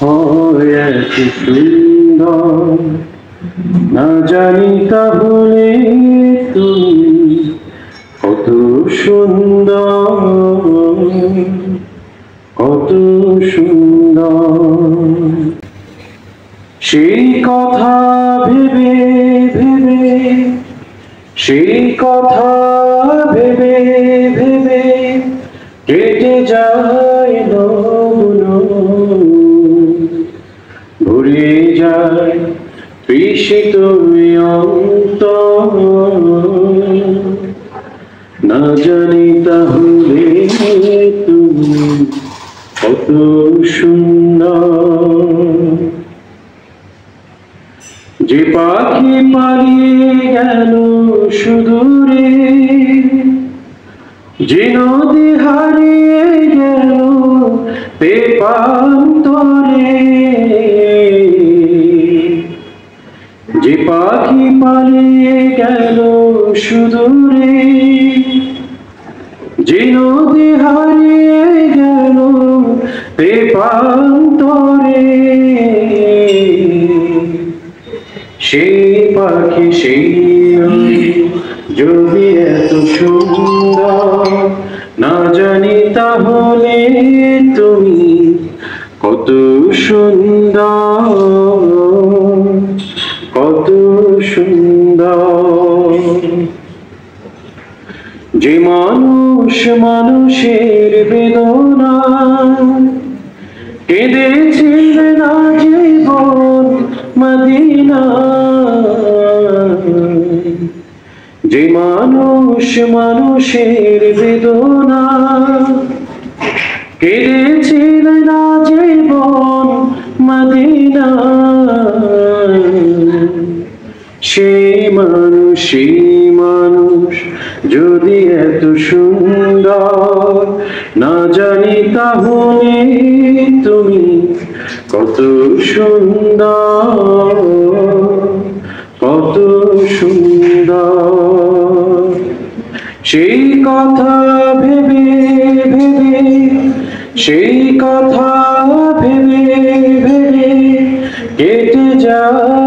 হয় এত সুন্দর, না জানি তাহলে তুমি কত সুন্দর, কত সুন্দর। সেই কথা ভেবে ভেবে, সেই কথা ভেবে ভেবে কেটে যায় ভরে যায় তৃষিত অন্তর, না জানি তাহলে তুমি কত সুন্দর। যে পাখি পালিয়ে গেল সুদূরে, যে নদী হারিয়ে গেল পেপান্তরে, যে পাখি পালিয়ে গেল সুদূরে, যে নদী হারিয়ে গেল পেপান্তরে, সেই পাখি সেই যদি এত সুন্দর, না জানি তাহলে তুমি কত সুন্দর, কত সুন্দর। যে মানুষ মানুষের বেদনা কেঁদেছিল না জীবন মদিনা, যে মানুষ মানুষের বেদনা কেঁদেছিল না জীবন মদিনা, সেই মানুষ যদি এত সুন্দর, না জানি তাহলে তুমি কত সুন্দর, কত সুন্দর। সেই কথা ভেবে ভেবে, সেই কথা ভেবে ভেবে কেটে যায়